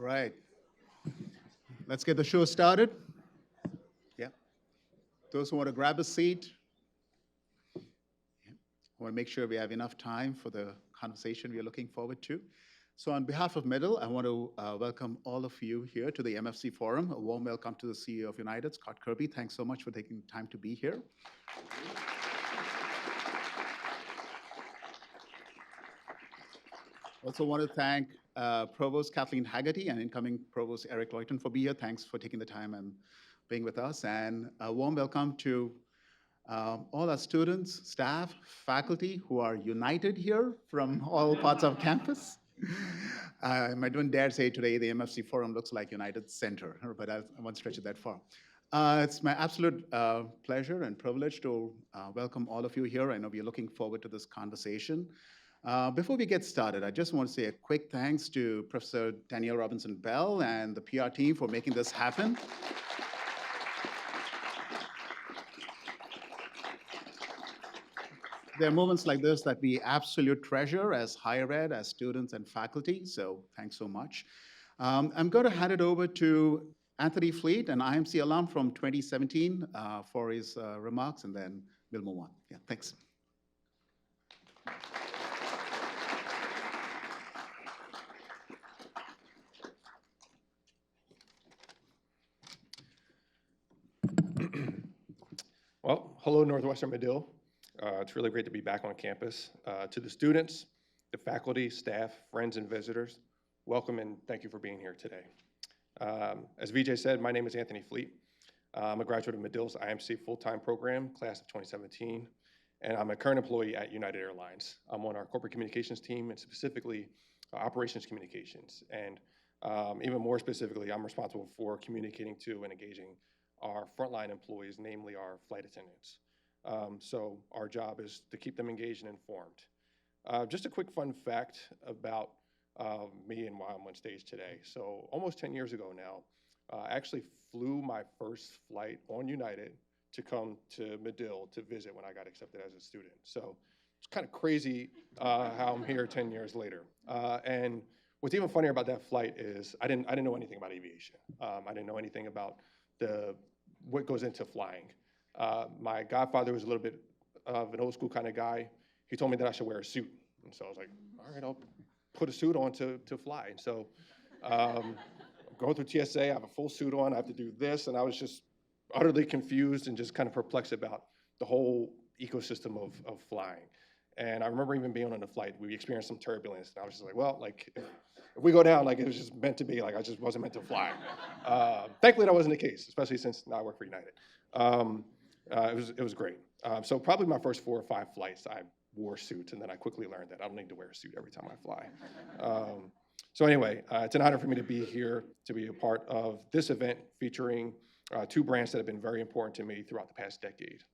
All right, let's get the show started. Yeah, those who want to grab a seat, I want to make sure we have enough time for the conversation we are looking forward to. So on behalf of Medill, I want to welcome all of you here to the MFC Forum. A warm welcome to the CEO of United, Scott Kirby. Thanks so much for taking the time to be here. Also want to thank Provost Kathleen Haggerty and incoming Provost Eric Loyton for being here. Thanks for taking the time and being with us. And a warm welcome to all our students, staff, faculty who are united here from all parts of campus. I don't dare say today the MFC Forum looks like United Center, but I won't stretch it that far. It's my absolute pleasure and privilege to welcome all of you here. I know we're looking forward to this conversation. Before we get started, I just want to say a quick thanks to Professor Danielle Robinson Bell and the PR team for making this happen. There are moments like this that we absolute treasure as higher ed, as students and faculty, so thanks so much. I'm going to hand it over to Anthony Fleet, an IMC alum from 2017, for his remarks, and then we'll move on. Yeah, thanks. Well, hello, Northwestern Medill. It's really great to be back on campus. To the students, the faculty, staff, friends, and visitors, welcome and thank you for being here today. As Vijay said, my name is Anthony Fleet. I'm a graduate of Medill's IMC full-time program, class of 2017, and I'm a current employee at United Airlines. I'm on our corporate communications team, and specifically operations communications. And even more specifically, I'm responsible for communicating to and engaging our frontline employees, namely our flight attendants. So our job is to keep them engaged and informed. Just a quick fun fact about me and why I'm on stage today. So almost 10 years ago now, I actually flew my first flight on United to come to Medill to visit when I got accepted as a student. So it's kind of crazy how I'm here 10 years later. And what's even funnier about that flight is I didn't know anything about aviation. I didn't know anything about what goes into flying. My godfather was a little bit of an old school kind of guy. He told me that I should wear a suit. And so I was like, all right, I'll put a suit on to fly. And so going through TSA, I have a full suit on, I have to do this. And I was just utterly confused and just kind of perplexed about the whole ecosystem of flying. And I remember even being on a flight, we experienced some turbulence. And I was just like, well, like, if we go down, like, it was just meant to be, like, I just wasn't meant to fly. Thankfully, that wasn't the case, especially since now I work for United. It was great. So probably my first 4 or 5 flights, I wore suits, and then I quickly learned that I don't need to wear a suit every time I fly. So anyway, it's an honor for me to be here, to be a part of this event featuring 2 brands that have been very important to me throughout the past decade.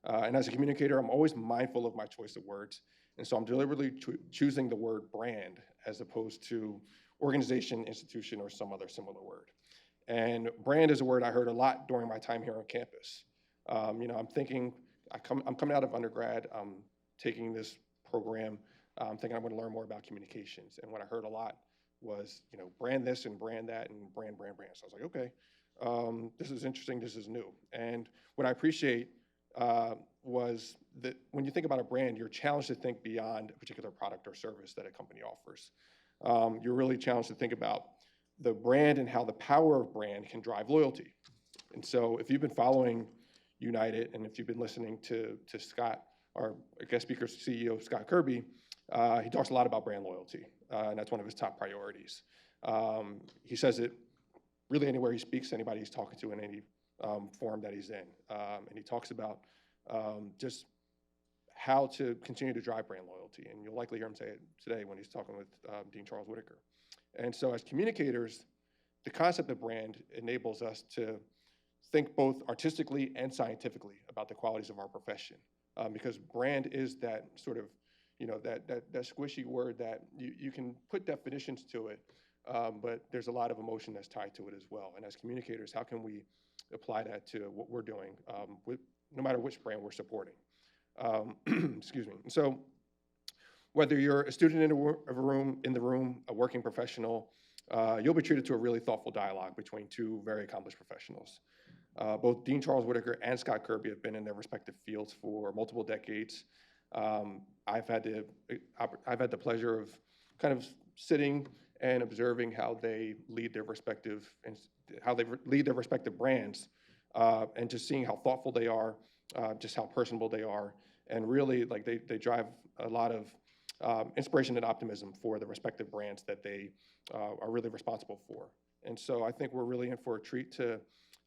And as a communicator, I'm always mindful of my choice of words. And so I'm deliberately choosing the word brand as opposed to organization, institution, or some other similar word. And brand is a word I heard a lot during my time here on campus. I'm thinking, I'm coming out of undergrad, I'm taking this program, I'm thinking I'm gonna learn more about communications. And what I heard a lot was, brand this and brand that and brand. So I was like, okay, this is interesting, this is new. And what I appreciate was that when you think about a brand, you're challenged to think beyond a particular product or service that a company offers. You're really challenged to think about the brand and how the power of brand can drive loyalty. And so if you've been following United and if you've been listening to Scott, our guest speaker, CEO Scott Kirby, he talks a lot about brand loyalty, and that's one of his top priorities. He says it really anywhere he speaks, anybody he's talking to in any forum that he's in. And he talks about just how to continue to drive brand loyalty. And you'll likely hear him say it today when he's talking with Dean Charles Whitaker. And so as communicators, the concept of brand enables us to think both artistically and scientifically about the qualities of our profession. Because brand is that sort of, that squishy word that you can put definitions to it, but there's a lot of emotion that's tied to it as well. And as communicators, how can we apply that to what we're doing, no matter which brand we're supporting? Excuse me. So whether you're a student in the room, a working professional, you'll be treated to a really thoughtful dialogue between two very accomplished professionals. Both Dean Charles Whitaker and Scott Kirby have been in their respective fields for multiple decades. I've had the pleasure of kind of sitting and observing how they lead their respective brands, and just seeing how thoughtful they are, just how personable they are, and really like they drive a lot of inspiration and optimism for the respective brands that they are really responsible for. And so I think we're really in for a treat to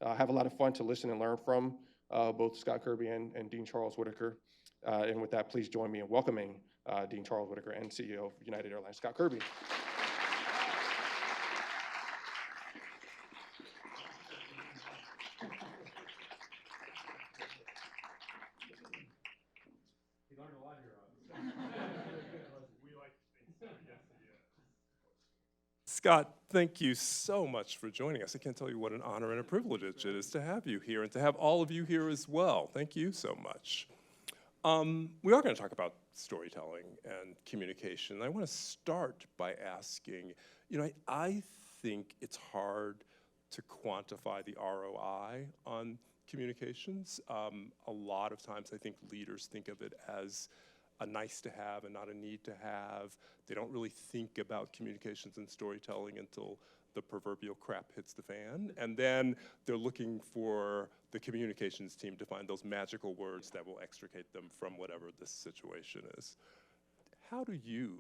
have a lot of fun to listen and learn from both Scott Kirby and Dean Charles Whitaker. And with that, please join me in welcoming Dean Charles Whitaker and CEO of United Airlines, Scott Kirby. Scott, thank you so much for joining us. I can't tell you what an honor and a privilege it is to have you here and to have all of you here as well. Thank you so much. We are going to talk about storytelling and communication. I want to start by asking, I think it's hard to quantify the ROI on communications. A lot of times I think leaders think of it as a nice to have and not a need to have. They don't really think about communications and storytelling until the proverbial crap hits the fan. And then they're looking for the communications team to find those magical words that will extricate them from whatever this situation is. How do you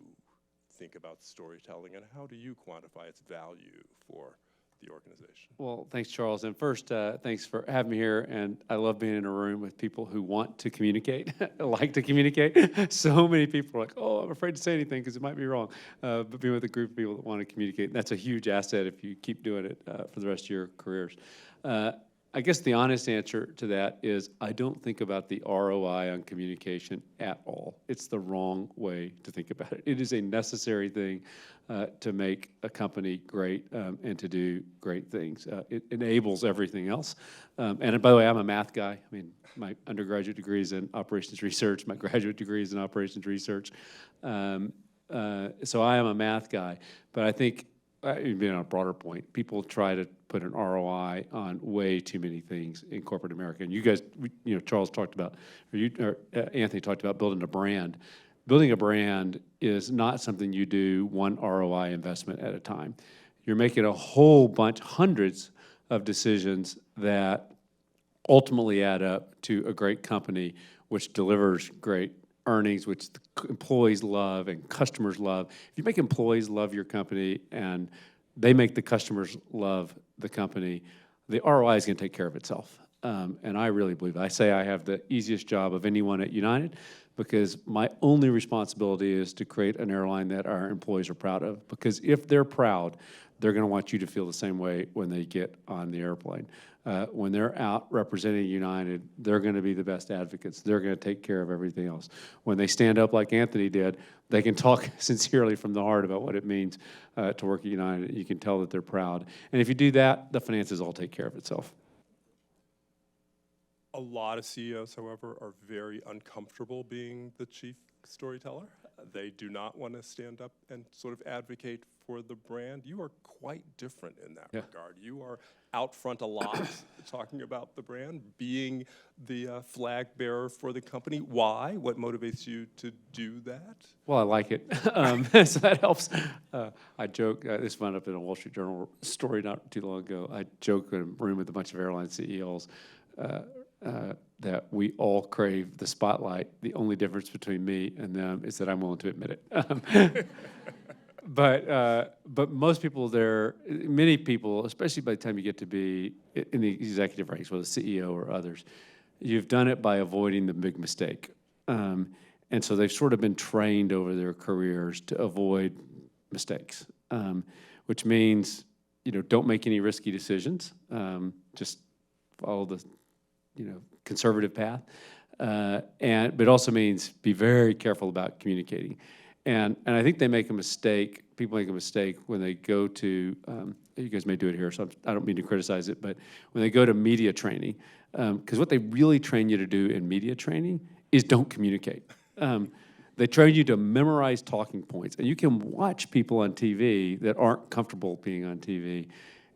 think about storytelling, and how do you quantify its value for the organization? Well, thanks, Charles. And first, thanks for having me here. And I love being in a room with people who want to communicate, like to communicate. So many people are like, oh, I'm afraid to say anything because it might be wrong. But being with a group of people that want to communicate, that's a huge asset if you keep doing it for the rest of your careers. I guess the honest answer to that is I don't think about the ROI on communication at all. It's the wrong way to think about it. It is a necessary thing to make a company great and to do great things. It enables everything else. And by the way, I'm a math guy. I mean, my undergraduate degree is in operations research. My graduate degree is in operations research. So I am a math guy. But I think, being on a broader point, people try to put an ROI on way too many things in corporate America. And you guys, Charles talked about, or Anthony talked about building a brand. Building a brand is not something you do one ROI investment at a time. You're making a whole bunch, hundreds of decisions that ultimately add up to a great company, which delivers great earnings, which the employees love and customers love. If you make employees love your company and they make the customers love the company, the ROI is going to take care of itself. And I really believe it. I say I have the easiest job of anyone at United because my only responsibility is to create an airline that our employees are proud of. Because if they're proud, they're going to want you to feel the same way when they get on the airplane. When they're out representing United, they're going to be the best advocates. They're going to take care of everything else. When they stand up like Anthony did, they can talk sincerely from the heart about what it means to work at United. You can tell that they're proud. And if you do that, the finances all take care of itself. A lot of CEOs, however, are very uncomfortable being the chief storyteller. They do not want to stand up and sort of advocate for the brand. You are quite different in that regard. You are out front a lot talking about the brand, being the flag bearer for the company. Why? What motivates you to do that? Well, I like it, so that helps. I joke, this wound up in a Wall Street Journal story not too long ago. I joke in a room with a bunch of airline CEOs that we all crave the spotlight. The only difference between me and them is that I'm willing to admit it. But most people there, many people, especially by the time you get to be in the executive ranks, whether CEO or others, you've done it by avoiding the big mistake. And so they've sort of been trained over their careers to avoid mistakes, which means, don't make any risky decisions. Just follow the, conservative path. But it also means be very careful about communicating. And I think they make a mistake, people make a mistake when they go to, you guys may do it here, so I don't mean to criticize it, but when they go to media training, because what they really train you to do in media training is don't communicate. They train you to memorize talking points. And you can watch people on TV that aren't comfortable being on TV,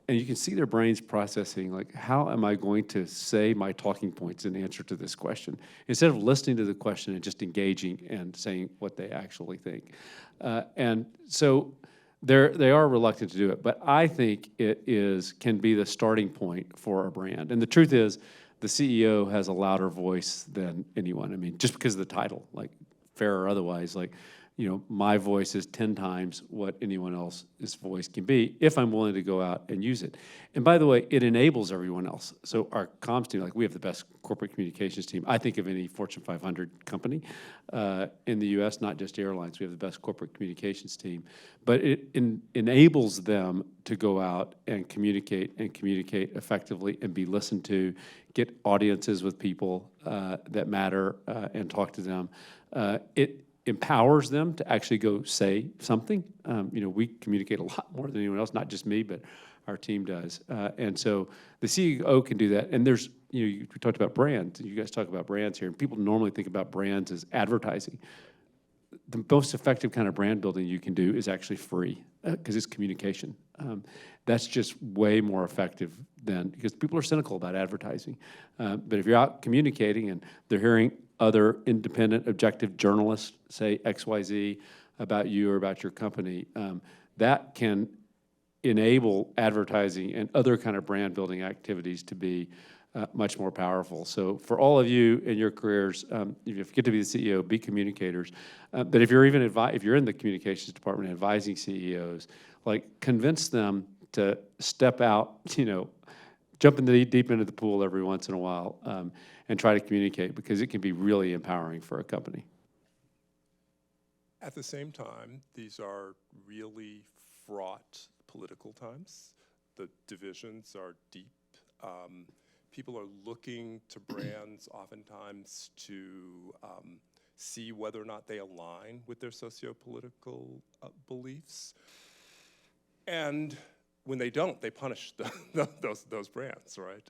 and you can see their brains processing, like, how am I going to say my talking points in answer to this question? Instead of listening to the question and just engaging and saying what they actually think. And so they are reluctant to do it, but I think it can be the starting point for a brand. And the truth is, the CEO has a louder voice than anyone. I mean, just because of the title, like, fair or otherwise, like, my voice is 10 times what anyone else's voice can be if I'm willing to go out and use it. And by the way, it enables everyone else. So our comms team, like, we have the best corporate communications team, I think, of any Fortune 500 company in the US, not just airlines. We have the best corporate communications team. But it enables them to go out and communicate effectively and be listened to, get audiences with people that matter and talk to them. It empowers them to actually go say something. We communicate a lot more than anyone else, not just me, but our team does. And so the CEO can do that. And there's, we talked about brands. You guys talk about brands here, and people normally think about brands as advertising. The most effective kind of brand building you can do is actually free, because it's communication. That's just way more effective because people are cynical about advertising. But if you're out communicating and they're hearing other independent, objective journalists say XYZ about you or about your company, that can enable advertising and other kind of brand building activities to be much more powerful. So for all of you in your careers, if you get to be the CEO, be communicators. But if you're if you're in the communications department advising CEOs, like, convince them to step out, jump in the deep end of the pool every once in a while, and try to communicate, because it can be really empowering for a company. At the same time, these are really fraught political times. The divisions are deep. People are looking to brands oftentimes to see whether or not they align with their socio-political beliefs. And when they don't, they punish those brands, right?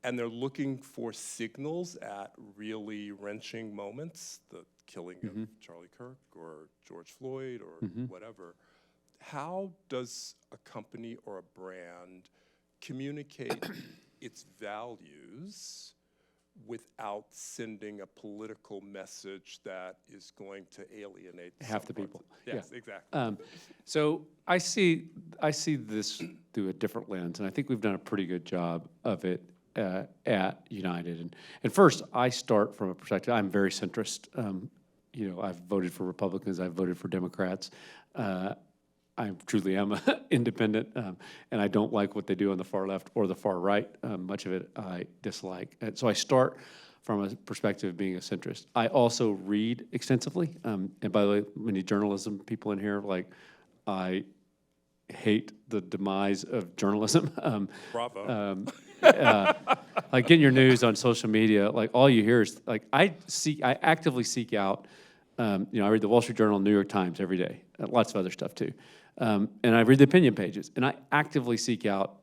And they're looking for signals at really wrenching moments, the killing of Charlie Kirk or George Floyd or whatever. How does a company or a brand communicate its values without sending a political message that is going to alienate half the people? Yes, exactly. So I see this through a different lens, and I think we've done a pretty good job of it at United. And first, I start from a perspective, I'm very centrist. I've voted for Republicans, I've voted for Democrats. I truly am independent, and I don't like what they do on the far left or the far right. Much of it I dislike. And so I start from a perspective of being a centrist. I also read extensively. And by the way, many journalism people in here, like, I hate the demise of journalism. Bravo. Like, getting your news on social media, like, all you hear is, like, I actively seek out, I read the Wall Street Journal, New York Times every day, lots of other stuff too. And I read the opinion pages, and I actively seek out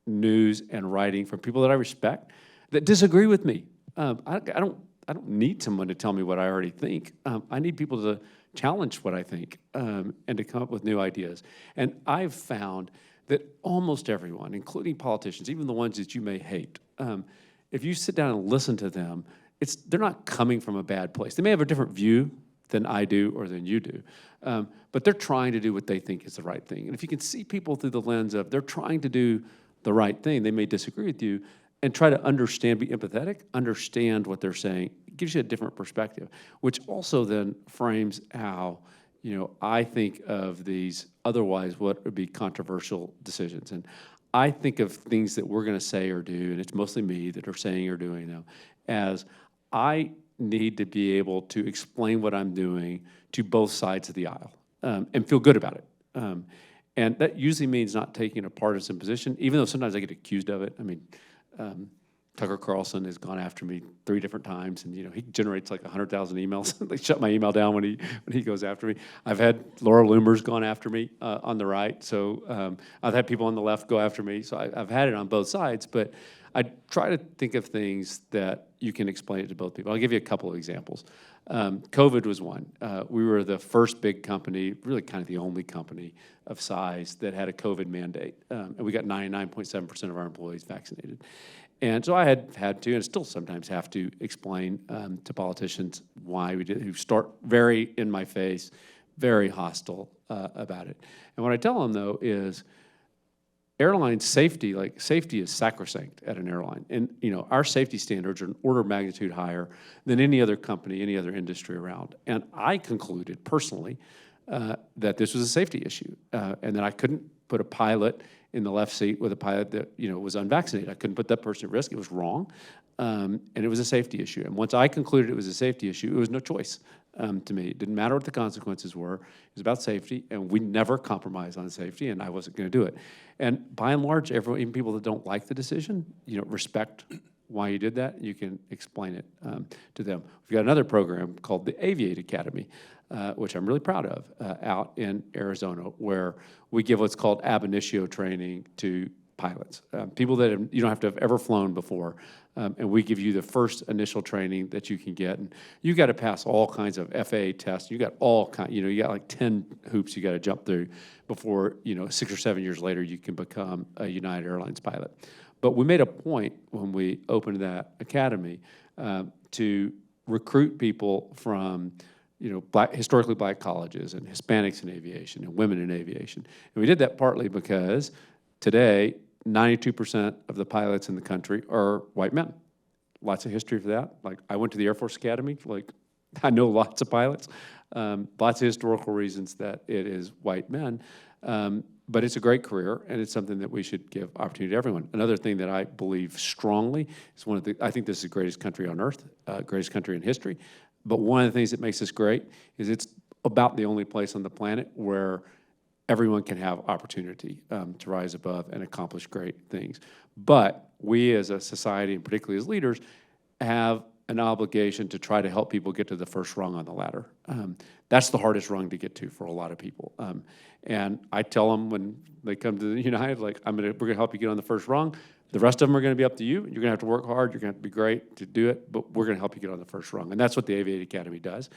news and writing from people that I respect that disagree with me. I don't need someone to tell me what I already think. I need people to challenge what I think and to come up with new ideas. And I've found that almost everyone, including politicians, even the ones that you may hate, if you sit down and listen to them, they're not coming from a bad place. They may have a different view than I do or than you do, but they're trying to do what they think is the right thing. And if you can see people through the lens of they're trying to do the right thing, they may disagree with you, and try to understand, be empathetic, understand what they're saying, it gives you a different perspective, which also then frames how I think of these otherwise what would be controversial decisions. And I think of things that we're going to say or do, and it's mostly me that are saying or doing them, as I need to be able to explain what I'm doing to both sides of the aisle and feel good about it. And that usually means not taking a partisan position, even though sometimes I get accused of it. I mean, Tucker Carlson has gone after me 3 different times, and he generates like 100,000 emails. They shut my email down when he goes after me. I've had Laura Loomer's gone after me on the right, so I've had people on the left go after me. So I've had it on both sides, but I try to think of things that you can explain it to both people. I'll give you a couple of examples. COVID was one. We were the first big company, really kind of the only company of size that had a COVID mandate. And we got 99.7% of our employees vaccinated. And so I had to, and still sometimes have to, explain to politicians why we did, who start very in my face, very hostile about it. And what I tell them, though, is airline safety, like safety is sacrosanct at an airline. And, our safety standards are an order of magnitude higher than any other company, any other industry around. And I concluded personally that this was a safety issue and that I couldn't put a pilot in the left seat with a pilot that, was unvaccinated. I couldn't put that person at risk. It was wrong. And it was a safety issue. And once I concluded it was a safety issue, it was no choice to me. It didn't matter what the consequences were. It was about safety, and we never compromise on safety, and I wasn't going to do it. And by and large, everyone, even people that don't like the decision, respect why you did that. You can explain it to them. We've got another program called the Aviate Academy, which I'm really proud of, out in Arizona, where we give what's called ab initio training to pilots, people that you don't have to have ever flown before, and we give you the first initial training that you can get. And you got to pass all kinds of FAA tests. You got all kind, you got like 10 hoops you got to jump through before 6 or 7 years later you can become a United Airlines pilot. But we made a point when we opened that academy to recruit people from historically black colleges and Hispanics in aviation and women in aviation. And we did that partly because today, 92% of the pilots in the country are white men. Lots of history for that. Like, I went to the Air Force Academy. Like, I know lots of pilots. Lots of historical reasons that it is white men. But it's a great career, and it's something that we should give opportunity to everyone. Another thing that I believe strongly is I think this is the greatest country on earth, greatest country in history. But one of the things that makes this great is it's about the only place on the planet where everyone can have opportunity to rise above and accomplish great things. But we as a society, and particularly as leaders, have an obligation to try to help people get to the first rung on the ladder. That's the hardest rung to get to for a lot of people. And I tell them when they come to the United, like, we're gonna help you get on the first rung. The rest of them are gonna be up to you. You're gonna have to work hard. You're gonna have to be great to do it, but we're gonna help you get on the first rung. And that's what the Aviate Academy does.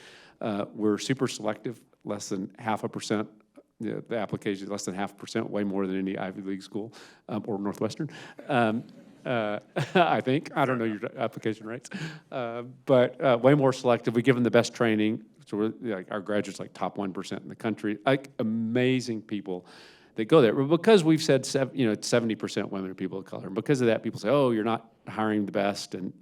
We're super selective, less than 0.5%. The application is less than 0.5%, way more than any Ivy League school or Northwestern. I think. I don't know your application rates. But way more selective. We give them the best training. So our graduates like top 1% in the country. Like, amazing people that go there. But because we've said 70% women are people of color, and because of that, people say, oh, you're not hiring the best, and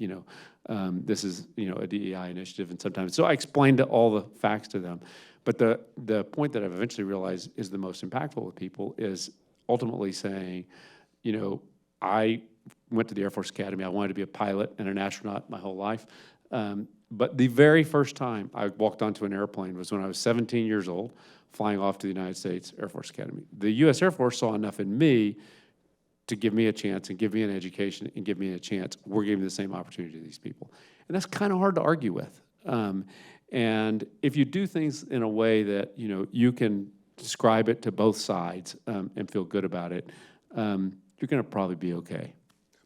this is a DEI initiative, and sometimes. So I explained all the facts to them. But the point that I've eventually realized is the most impactful with people is ultimately saying, I went to the Air Force Academy. I wanted to be a pilot and an astronaut my whole life. But the very first time I walked onto an airplane was when I was 17 years old, flying off to the United States Air Force Academy. The U.S. Air Force saw enough in me to give me a chance and give me an education and give me a chance. We're giving the same opportunity to these people. And that's kind of hard to argue with. And if you do things in a way that, you can describe it to both sides and feel good about it, you're going to probably be okay.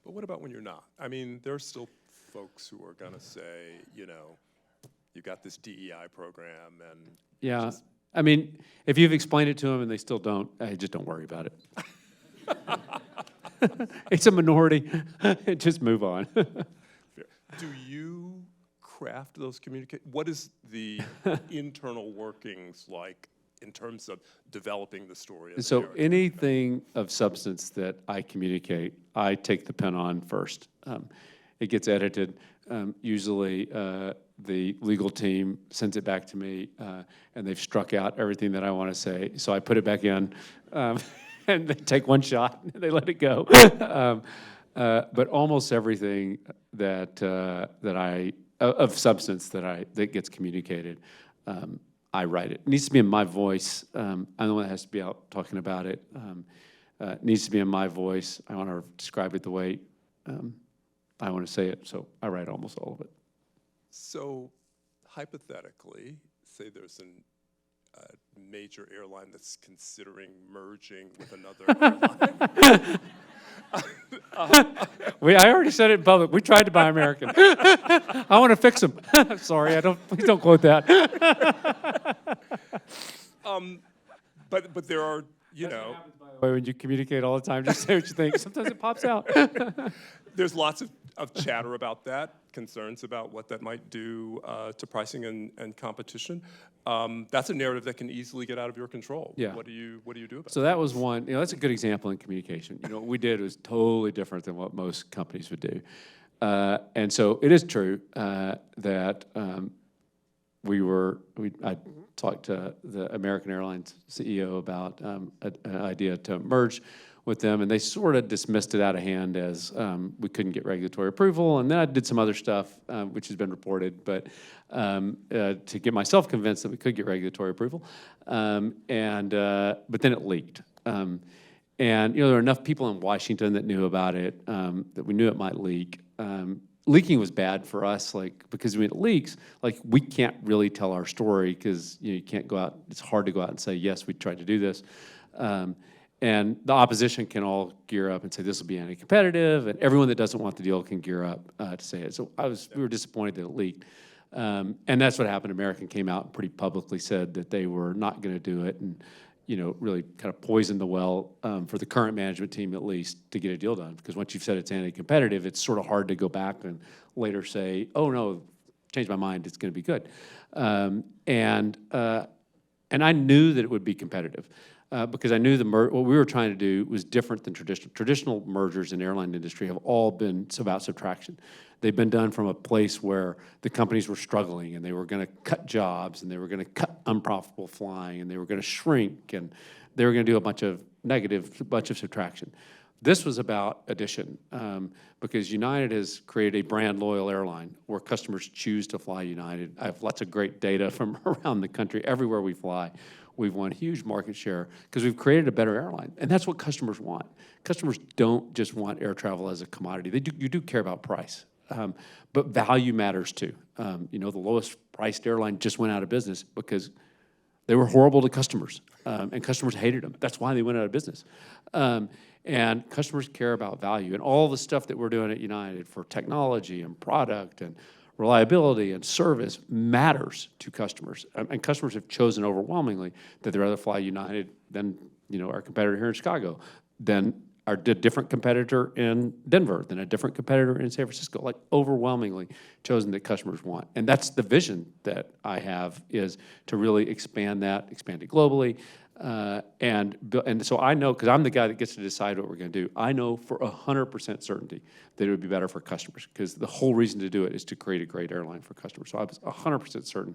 But what about when you're not? I mean, there are still folks who are going to say, you got this DEI program and... Yeah. I mean, if you've explained it to them and they still don't, just don't worry about it. It's a minority. Just move on. Do you craft those what is the internal workings like in terms of developing the story? So anything of substance that I communicate, I take the pen on first. It gets edited. Usually the legal team sends it back to me, and they've struck out everything that I want to say. So I put it back in, and they take one shot, and they let it go. But almost everything that of substance that gets communicated, I write it. It needs to be in my voice. I'm the one that has to be out talking about it. It needs to be in my voice. I want to describe it the way I want to say it, so I write almost all of it. So hypothetically, say there's an major airline that's considering merging with another airline. I already said it in public. We tried to buy American. I want to fix them. Sorry, please don't quote that. But there are, you know, When you communicate all the time, just say what you think. Sometimes it pops out. there's lots of chatter about that, concerns about what that might do to pricing and competition. That's a narrative that can easily get out of your control. Yeah. What do you do about So that was one, that's a good example in communication. What we did was totally different than what most companies would do. And so it is true that I talked to the American Airlines CEO about an idea to merge with them, and they sort of dismissed it out of hand as we couldn't get regulatory approval. And then I did some other stuff, which has been reported, but to get myself convinced that we could get regulatory approval. But then it leaked. And there were enough people in Washington that knew about it, that we knew it might leak. Leaking was bad for us, because when it leaks, we can't really tell our story because you can't go out. It's hard to go out and say, yes, we tried to do this. And the opposition can all gear up and say this will be anti-competitive, and everyone that doesn't want the deal can gear up to say it. So we were disappointed that it leaked. And that's what happened. American came out and pretty publicly said that they were not going to do it, and really kind of poisoned the well for the current management team, at least, to get a deal done. Because once you've said it's anti-competitive, it's sort of hard to go back and later say, oh, no, changed my mind, it's going to be good. And I knew that it would be competitive because I knew what we were trying to do was different than traditional. Traditional mergers in the airline industry have all been about subtraction. They've been done from a place where the companies were struggling and they were going to cut jobs and they were going to cut unprofitable flying and they were going to shrink and they were going to do a bunch of subtraction. This was about addition because United has created a brand loyal airline where customers choose to fly United. I have lots of great data from around the country. Everywhere we fly, we've won huge market share because we've created a better airline. And that's what customers want. Customers don't just want air travel as a commodity. You do care about price. But value matters too. The lowest priced airline just went out of business because they were horrible to customers, and customers hated them. That's why they went out of business. And customers care about value. And all the stuff that we're doing at United for technology and product and reliability and service matters to customers. And customers have chosen overwhelmingly that they'd rather fly United than our competitor here in Chicago, than a different competitor in Denver, than a different competitor in San Francisco, overwhelmingly chosen that customers want. And that's the vision that I have, is to really expand it globally. And so I know, because I'm the guy that gets to decide what we're going to do, I know for 100% certainty that it would be better for customers, because the whole reason to do it is to create a great airline for customers. So I was 100% certain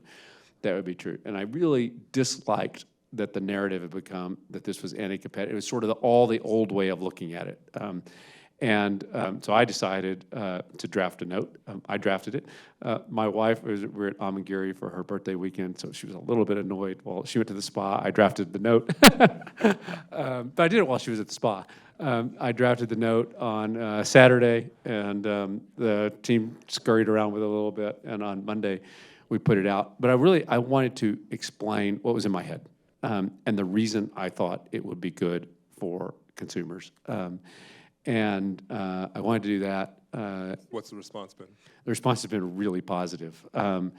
that would be true. And I really disliked that the narrative had become that this was anti-competitive. It was sort of all the old way of looking at it. So I decided to draft a note. I drafted it. My wife, we were at Amangiri for her birthday weekend, so she was a little bit annoyed while she went to the spa. I drafted the note. But I did it while she was at the spa. I drafted the note on Saturday, and the team scurried around with it a little bit, and on Monday we put it out. But I wanted to explain what was in my head. And the reason I thought it would be good for consumers. And I wanted to do that. What's the response been? The response has been really positive. From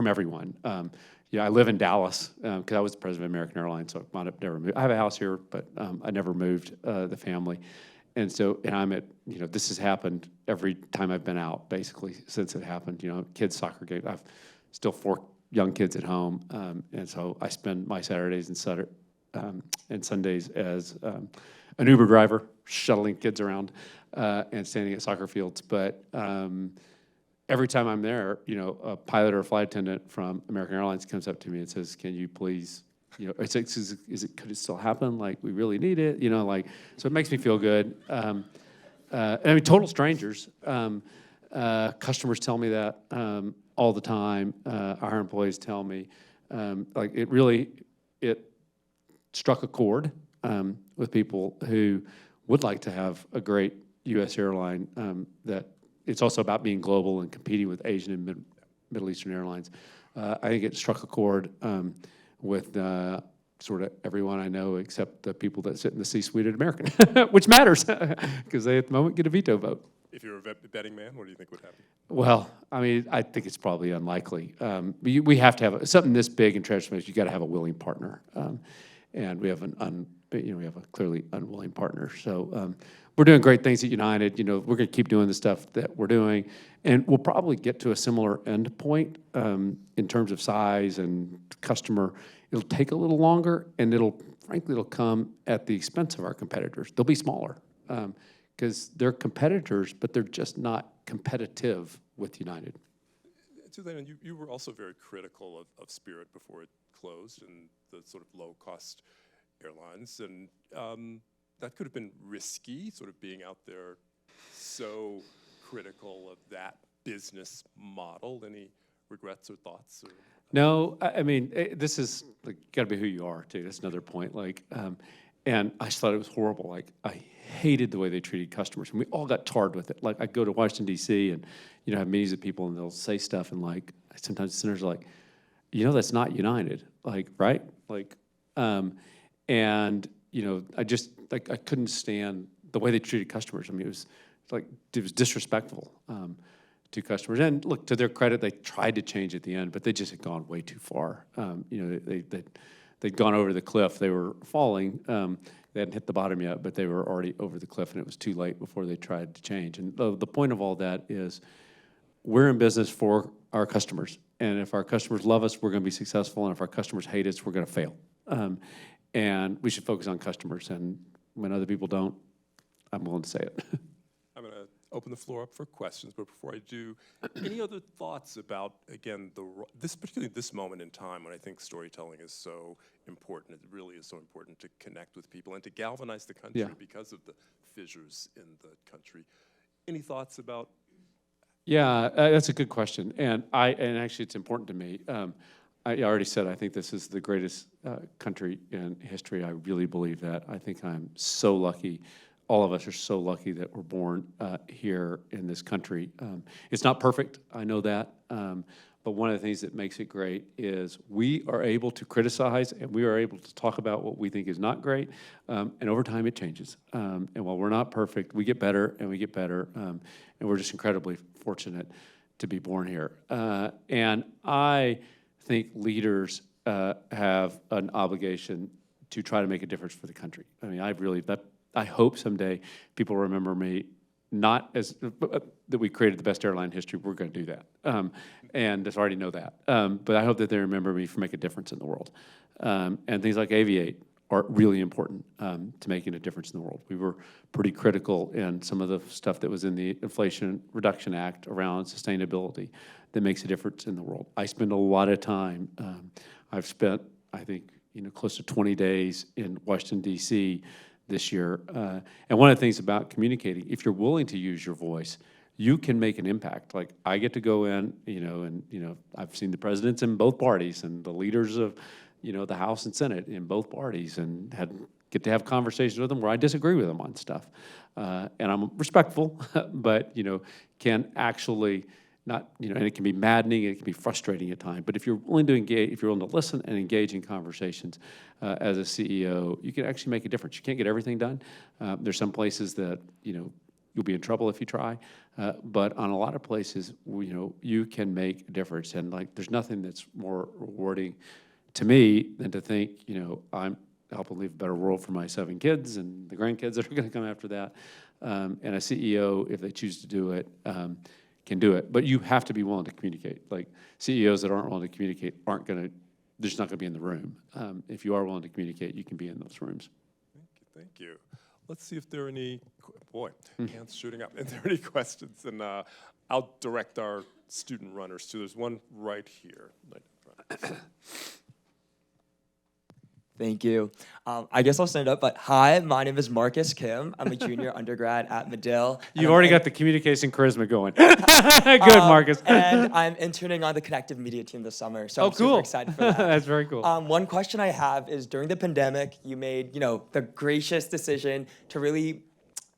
everyone. I live in Dallas because I was the president of American Airlines, so I wound up never moved. I have a house here, but I never moved the family. And I'm at, this has happened every time I've been out, basically, since it happened. Kids' soccer games. I've still 4 young kids at home, and so I spend my Saturdays and Sundays as an Uber driver, shuttling kids around and standing at soccer fields. But every time I'm there, a pilot or a flight attendant from American Airlines comes up to me and says, "Can you please?" Could it still happen? We really need it. So it makes me feel good. Total strangers. Customers tell me that all the time. Our employees tell me, it struck a chord with people who would like to have a great U.S. airline. That it's also about being global and competing with Asian and Middle Eastern Airlines. I think it struck a chord with sort of everyone I know except the people that sit in the C-suite at American, which matters because they at the moment get a veto vote. If you're a betting man, what do you think would happen? Well, I mean, I think it's probably unlikely. We have to have something this big in transformation. You got to have a willing partner, and we have we have a clearly unwilling partner. So we're doing great things at United. You know, we're going to keep doing the stuff that we're doing, and we'll probably get to a similar end point in terms of size and customer. It'll take a little longer, and frankly, it'll come at the expense of our competitors. They'll be smaller. Because they're competitors, but they're just not competitive with United. Suzanne, you were also very critical of Spirit before it closed and the sort of low-cost airlines, and that could have been risky, sort of being out there so critical of that business model. Any regrets or thoughts? No, I mean, this is like, got to be who you are, too. That's another point. Like, and I just thought it was horrible. Like, I hated the way they treated customers, and we all got tarred with it. Like, I go to Washington, D.C., and, you know, have meetings with people, and they'll say stuff, and, like, sometimes the senators are like, you know, that's not United, like, right? Like, and, you know, I just, like, I couldn't stand the way they treated customers. I mean, it was disrespectful to customers. And, look, to their credit, they tried to change at the end, but they just had gone way too far. You know, they'd gone over the cliff. They were falling. They hadn't hit the bottom yet, but they were already over the cliff, and it was too late before they tried to change. And the point of all that is we're in business for our customers. And if our customers love us, we're going to be successful. And if our customers hate us, we're going to fail. And we should focus on customers. And when other people don't, I'm willing to say it. I'm going to open the floor up for questions, but before I do, any other thoughts about, again, particularly this moment in time when I think storytelling is so important. It really is so important to connect with people and to galvanize the country because of the fissures in the country. Any thoughts about? Yeah, that's a good question, and actually it's important to me. I already said I think this is the greatest country in history. I really believe that. I think I'm so lucky. All of us are so lucky that we're born here in this country. It's not perfect, I know that, but one of the things that makes it great is we are able to criticize and we are able to talk about what we think is not great, and over time it changes. And while we're not perfect, we get better and we get better, and we're just incredibly fortunate to be born here. And I think leaders have an obligation to try to make a difference for the country. I mean, I hope someday people remember me not as that we created the best airline in history. We're going to do that, and I already know that. But I hope that they remember me for making a difference in the world. And things like Aviate are really important to making a difference in the world. We were pretty critical in some of the stuff that was in the Inflation Reduction Act around sustainability that makes a difference in the world. I spend a lot of time. I've spent, I think, close to 20 days in Washington, D.C. this year. And one of the things about communicating, if you're willing to use your voice, you can make an impact. Like, I get to go in, and I've seen the presidents in both parties and the leaders of, the House and Senate in both parties, and get to have conversations with them where I disagree with them on stuff. And I'm respectful, but, can actually not, and it can be maddening, and it can be frustrating at times. But if you're willing to engage, if you're willing to listen and engage in conversations as a CEO, you can actually make a difference. You can't get everything done. There's some places that, you'll be in trouble if you try. But on a lot of places, you can make a difference. And there's nothing that's more rewarding to me than to think, I'm helping leave a better world for my 7 kids and the grandkids that are going to come after that. And a CEO, if they choose to do it, can do it. But you have to be willing to communicate. Like, CEOs that aren't willing to communicate they're just not going to be in the room. If you are willing to communicate, you can be in those rooms. Thank you. Let's see if there are any, hands shooting up. If there are any questions, and I'll direct our student runners to. There's one right here. Right in front. Thank you. I guess I'll stand up, but hi, my name is Marcus Kim. I'm a junior undergrad at Medill. You've already got the communication charisma going. Good, Marcus. And I'm interning on the Connective Media team this summer, so I'm super excited for that. That's very cool. One question I have is, during the pandemic, you made, the gracious decision to really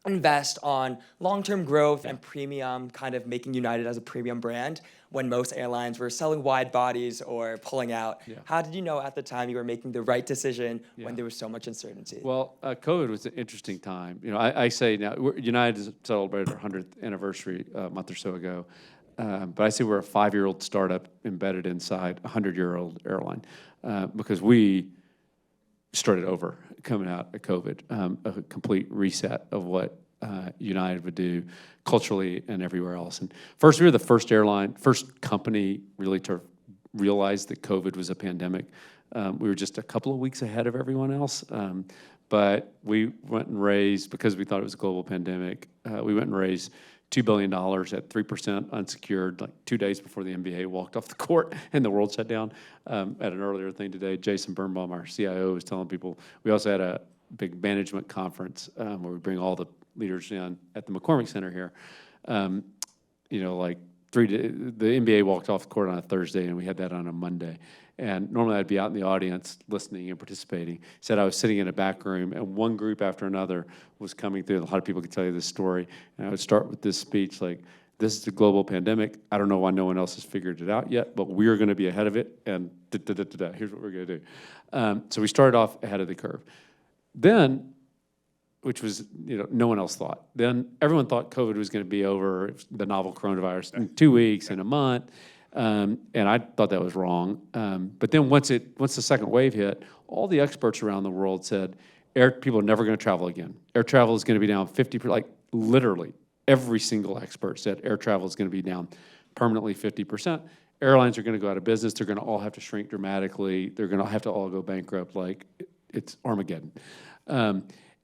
invest on long-term growth and premium, kind of making United as a premium brand when most airlines were selling wide bodies or pulling out. Yeah. How did you know at the time you were making the right decision Yeah. when there was so much uncertainty? Well, COVID was an interesting time. You know, I say now, United has celebrated our 100th anniversary a month or so ago. But I say we're a 5-year-old startup embedded inside a 100-year-old airline because we started over coming out of COVID, a complete reset of what United would do culturally and everywhere else. And first, we were the first company really to realize that COVID was a pandemic. We were just a couple of weeks ahead of everyone else. But we went and raised, because we thought it was a global pandemic, we went and raised $2 billion at 3% unsecured, like 2 days before the NBA walked off the court and the world shut down. At an earlier thing today, Jason Birnbaum, our CIO, was telling people, we also had a big management conference where we bring all the leaders in at the McCormick Center here. You know, like the NBA walked off the court on a Thursday, and we had that on a Monday. And normally I'd be out in the audience listening and participating. He said I was sitting in a back room, and one group after another was coming through. A lot of people could tell you this story. And I would start with this speech like, this is a global pandemic. I don't know why no one else has figured it out yet, but we're going to be ahead of it, and here's what we're going to do. So we started off ahead of the curve. Then, which was, you know, no one else thought. Then everyone thought COVID was going to be over, the novel coronavirus, in 2 weeks, in a month. And I thought that was wrong. But then once the second wave hit, all the experts around the world said, people are never going to travel again. Air travel is going to be down 50%, like literally every single expert said air travel is going to be down permanently 50%. Airlines are going to go out of business. They're going to all have to shrink dramatically. They're going to have to all go bankrupt, like it's Armageddon.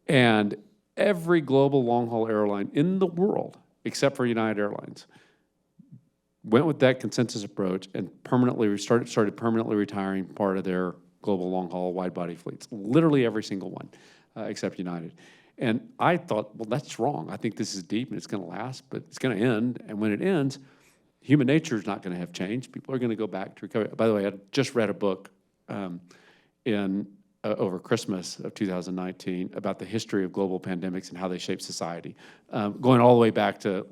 And every global long-haul airline in the world, except for United Airlines, went with that consensus approach and started permanently retiring part of their global long-haul wide-body fleets. Literally every single one, except United. And I thought, well, that's wrong. I think this is deep and it's going to last, but it's going to end. And when it ends, human nature is not going to have changed. People are going to go back to recovery. By the way, I just read a book over Christmas of 2019 about the history of global pandemics and how they shape society, going all the way back to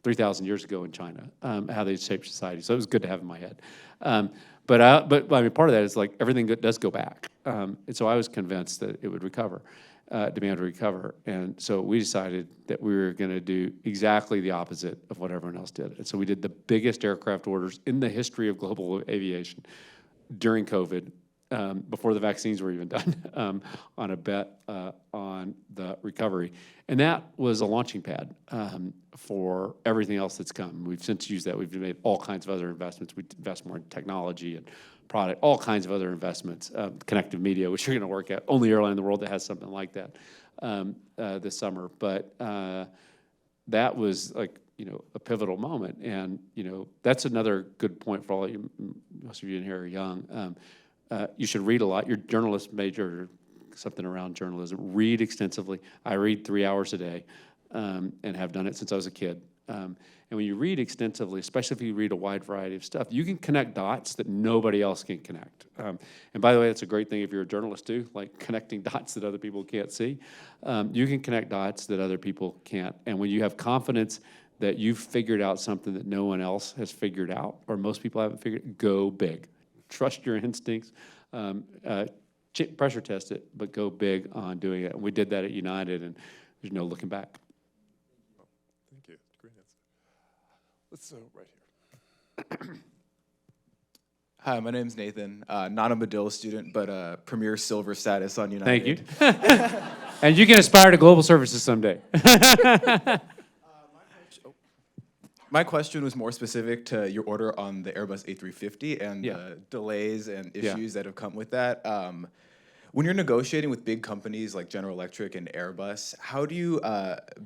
3,000 years ago in China, how they shaped society. So it was good to have in my head. But I mean, part of that is like everything does go back. And so I was convinced that it would recover, demand would recover. And so we decided that we were going to do exactly the opposite of what everyone else did. And so we did the biggest aircraft orders in the history of global aviation during COVID, before the vaccines were even done, on a bet on the recovery. And that was a launching pad for everything else that's come. We've since used that. We've made all kinds of other investments. We invest more in technology and product, all kinds of other investments, connective media, which you're going to work at. Only airline in the world that has something like that this summer. But that was a pivotal moment. And, that's another good point for all of you. Most of you in here are young. You should read a lot. Your journalist major or something around journalism. Read extensively. I read 3 hours a day and have done it since I was a kid. And when you read extensively, especially if you read a wide variety of stuff, you can connect dots that nobody else can connect. And by the way, that's a great thing if you're a journalist too, like connecting dots that other people can't see. You can connect dots that other people can't. And when you have confidence that you've figured out something that no one else has figured out, or most people haven't figured, go big. Trust your instincts, pressure test it, but go big on doing it. And we did that at United, and there's no looking back. Thank you. Great answer. Let's right here. Hi, my name's Nathan. Not a Medill student, but premier silver status on United. Thank you. And you can aspire to global services someday. My question was more specific to your order on the Airbus A350 and Yeah. the delays and Yeah. issues that have come with that. When you're negotiating with big companies like General Electric and Airbus, how do you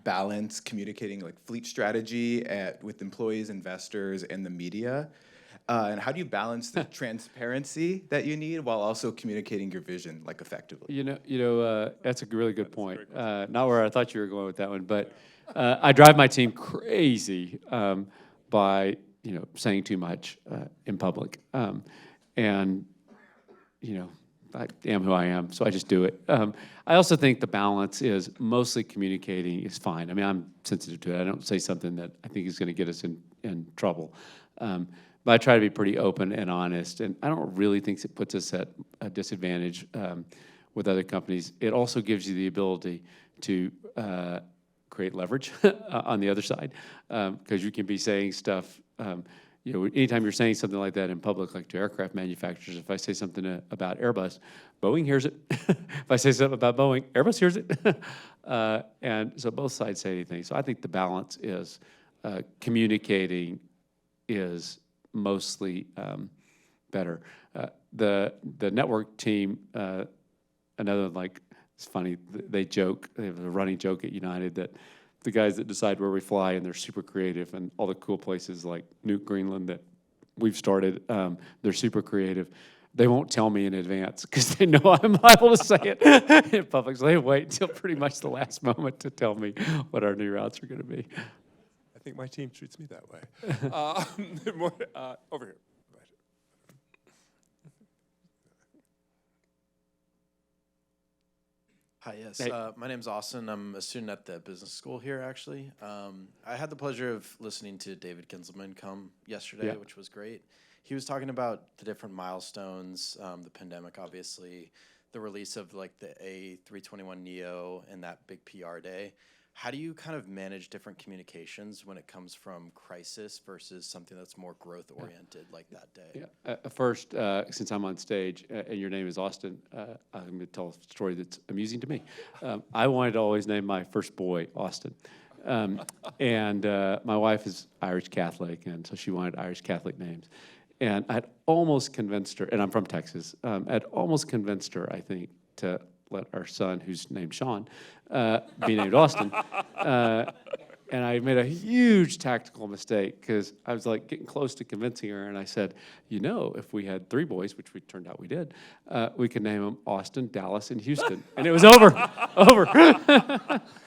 balance communicating like fleet strategy with employees, investors, and the media? And how do you balance the transparency that you need while also communicating your vision like effectively? That's a really good point. Not where I thought you were going with that one, but I drive my team crazy by saying too much in public, and I am who I am, so I just do it. I also think the balance is mostly communicating is fine. I mean, I'm sensitive to it. I don't say something that I think is going to get us in trouble. But I try to be pretty open and honest, and I don't really think it puts us at a disadvantage with other companies. It also gives you the ability to create leverage on the other side, because you can be saying stuff. You know, anytime you're saying something like that in public, like to aircraft manufacturers, if I say something about Airbus, Boeing hears it. If I say something about Boeing, Airbus hears it. And so both sides say anything. So I think the balance is communicating is mostly better. The network team, another like, it's funny, they joke, they have a running joke at United that the guys that decide where we fly, and they're super creative, and all the cool places like Nuke, Greenland that we've started, they're super creative. They won't tell me in advance because they know I'm liable to say it in public, so they wait until pretty much the last moment to tell me what our new routes are going to be. I think my team treats me that way. Over here. Hi, yes. Hey. My name's Austin. I'm a student at the business school here, actually. I had the pleasure of listening to David Kinzelman come yesterday, Yeah. which was great. He was talking about the different milestones, the pandemic, obviously, the release of like the A321neo and that big PR day. How do you kind of manage different communications when it comes from crisis versus something that's more growth oriented like that day? Yeah. First, since I'm on stage and your name is Austin, I'm going to tell a story that's amusing to me. I wanted to always name my first boy Austin. And my wife is Irish Catholic, and so she wanted Irish Catholic names. And I'd almost convinced her, and I'm from Texas, I'd almost convinced her, I think, to let our son, who's named Sean, be named Austin. And I made a huge tactical mistake because I was like getting close to convincing her, and I said, you know, if we had 3 boys, which we turned out we did, we could name them Austin, Dallas, and Houston. And it was over.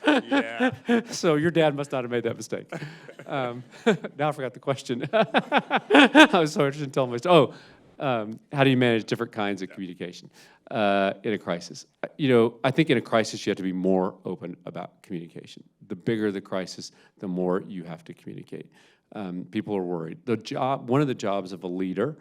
Yeah. So your dad must not have made that mistake. Now I forgot the question. I was so interested in telling my story. How do you manage different kinds of communication in a crisis? You know, I think in a crisis you have to be more open about communication. The bigger the crisis, the more you have to communicate. People are worried. One of the jobs of a leader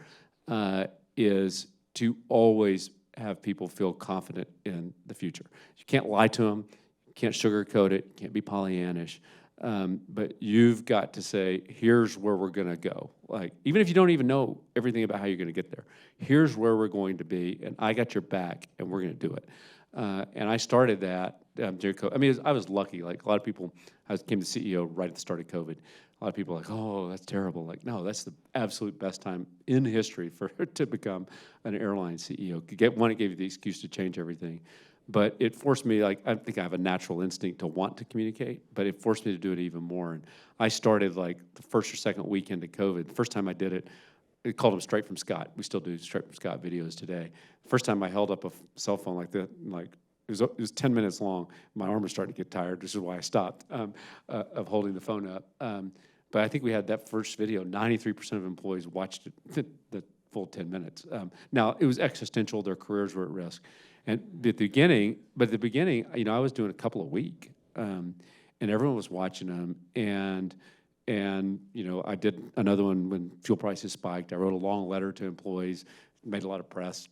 is to always have people feel confident in the future. You can't lie to them. You can't sugarcoat it. You can't be Pollyannish. But you've got to say, here's where we're going to go. Like, even if you don't even know everything about how you're going to get there, here's where we're going to be, and I got your back, and we're going to do it. And I started that during COVID. I mean, I was lucky. Like, a lot of people, I became the CEO right at the start of COVID. A lot of people are like, oh, that's terrible. Like, no, that's the absolute best time in history to become an airline CEO. It gave you the excuse to change everything. But it forced me, like, I think I have a natural instinct to want to communicate, but it forced me to do it even more. And I started, like, the first or second weekend of COVID. The first time I did it, we called them Straight from Scott. We still do Straight from Scott videos today. The first time I held up a cell phone like that, like, it was 10 minutes long. My arm was starting to get tired, which is why I stopped of holding the phone up. But I think we had that first video, 93% of employees watched it the full 10 minutes. Now, it was existential. Their careers were at risk. And at the beginning, you know, I was doing a couple a week, and everyone was watching them. And you know, I did another one when fuel prices spiked. I wrote a long letter to employees, made a lot of press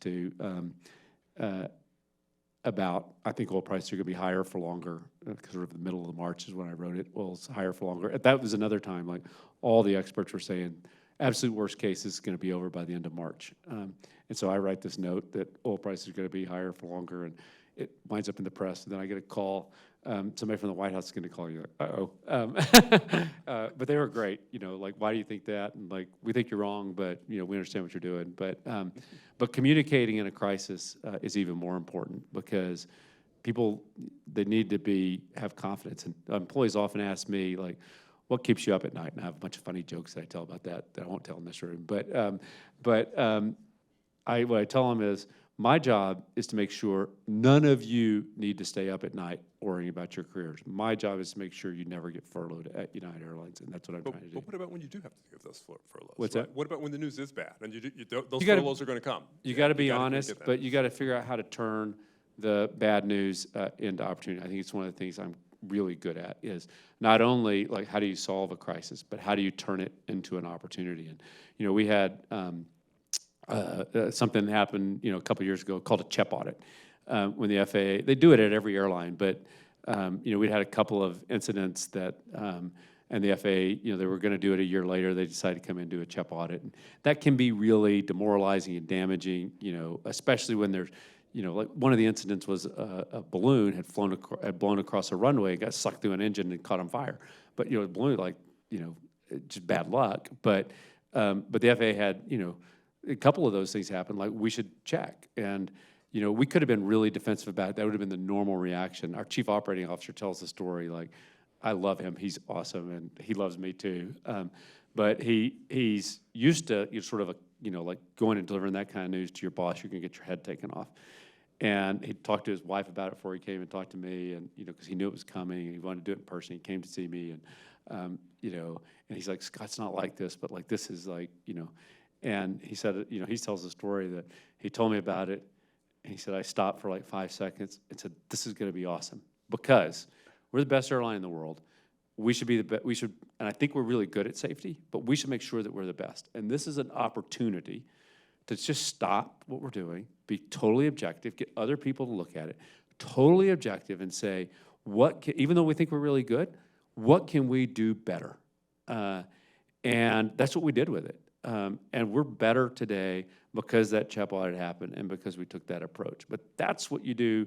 about, I think oil prices are going to be higher for longer, because sort of the middle of March is when I wrote it. Well, it's higher for longer. That was another time, like, all the experts were saying, absolute worst case is going to be over by the end of March. And so I write this note that oil prices are going to be higher for longer, and it winds up in the press. And then I get a call. Somebody from the White House is going to call you. Like, uh-oh. But they were great. You know, like, why do you think that? And like, we think you're wrong, but you know, we understand what you're doing. But communicating in a crisis is even more important, because people, they need to have confidence. And employees often ask me, like, what keeps you up at night? And I have a bunch of funny jokes that I tell about that I won't tell in this room. But what I tell them is, My job is to make sure none of you need to stay up at night worrying about your careers. My job is to make sure you never get furloughed at United Airlines, and that's what I'm trying to do. But what about when you do have to give those furloughs? What's right? that? What about when the news is bad and those You gotta- furloughs are going to come? You got to be gotta honest, get that. but you got to figure out how to turn the bad news into opportunity. I think it's one of the things I'm really good at is not only like how do you solve a crisis, but how do you turn it into an opportunity. And we had something happen a couple years ago called a CHEP audit when the FAA, they do it at every airline, but we'd had a couple of incidents that and the FAA, they were going to do it a year later. They decided to come in and do a CHEP audit. And that can be really demoralizing and damaging, especially when there's, like one of the incidents was a balloon had blown across a runway, got sucked through an engine and caught on fire. But, the balloon, just bad luck. But the FAA had, a couple of those things happen, like we should check. And, we could have been really defensive about it. That would have been the normal reaction. Our chief operating officer tells the story, like, I love him. He's awesome, and he loves me too. But he's used to sort of like going and delivering that kind of news to your boss. You can get your head taken off. And he talked to his wife about it before he came and talked to me, and because he knew it was coming, and he wanted to do it in person. He came to see me, and and he's like, Scott's not like this, but like this is like And he said, he tells the story that he told me about it. And he said, I stopped for like 5 seconds and said, this is going to be awesome because we're the best airline in the world. We should be the best. And I think we're really good at safety, but we should make sure that we're the best. And this is an opportunity to just stop what we're doing, be totally objective, get other people to look at it, totally objective, and say, even though we think we're really good, what can we do better? And that's what we did with it. And we're better today because that CHEP audit happened and because we took that approach. But that's what you do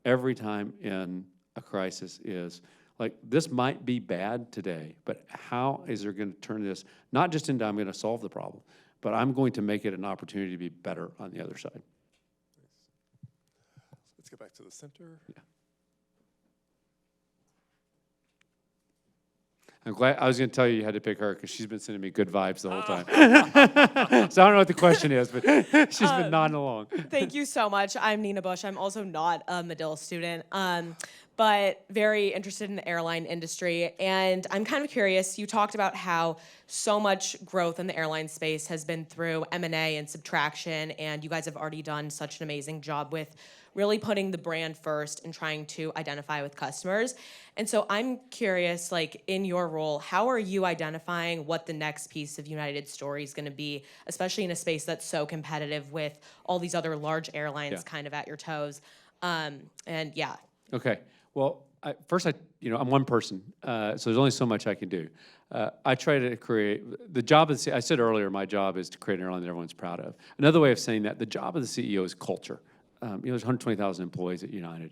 every time in a crisis is, like, this might be bad today, but how is there going to turn this, not just into I'm going to solve the problem, but I'm going to make it an opportunity to be better on the other side. Let's get back to the center. Yeah. I'm glad. I was going to tell you had to pick her because she's been sending me good vibes the whole time. So I don't know what the question is, but she's been nodding along. Thank you so much. I'm Nina Bush. I'm also not a Medill student, but very interested in the airline industry. And I'm kind of curious, you talked about how so much growth in the airline space has been through M&A and subtraction, and you guys have already done such an amazing job with really putting the brand first and trying to identify with customers. And so I'm curious, like, in your role, how are you identifying what the next piece of United story is going to be, especially in a space that's so competitive with all these other large airlines kind of at your toes? And yeah. Okay. Well, first, I'm one person, so there's only so much I can do. I try to create, the job of the I said earlier, my job is to create an airline that everyone's proud of. Another way of saying that, the job of the CEO is culture. There's 120,000 employees at United,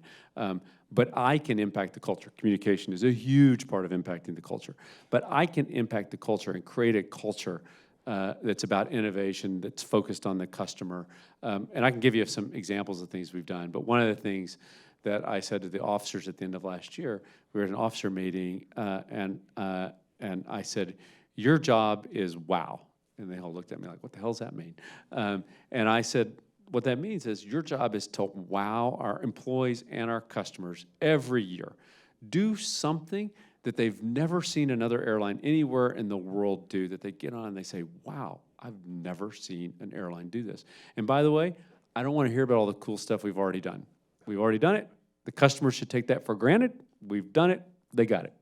but I can impact the culture. Communication is a huge part of impacting the culture, but I can impact the culture and create a culture that's about innovation, that's focused on the customer. And I can give you some examples of things we've done, but one of the things that I said to the officers at the end of last year, we were at an officer meeting, and I said, your job is wow. And they all looked at me like, what the hell does that mean? And I said, what that means is your job is to wow our employees and our customers every year. Do something that they've never seen another airline anywhere in the world do, that they get on and they say, wow, I've never seen an airline do this. And by the way, I don't want to hear about all the cool stuff we've already done. We've already done it. The customers should take that for granted. We've done it. They got it.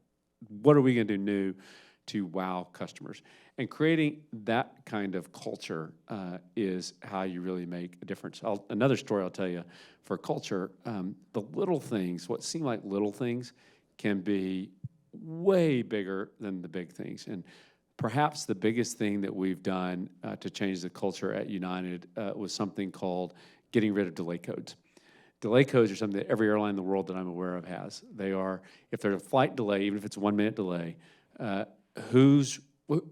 What are we going to do new to wow customers? And creating that kind of culture is how you really make a difference. Another story I'll tell you for culture, the little things, what seem like little things, can be way bigger than the big things. And perhaps the biggest thing that we've done to change the culture at United was something called getting rid of delay codes. Delay codes are something that every airline in the world that I'm aware of has. They are, if there's a flight delay, even if it's a 1 minute delay, who's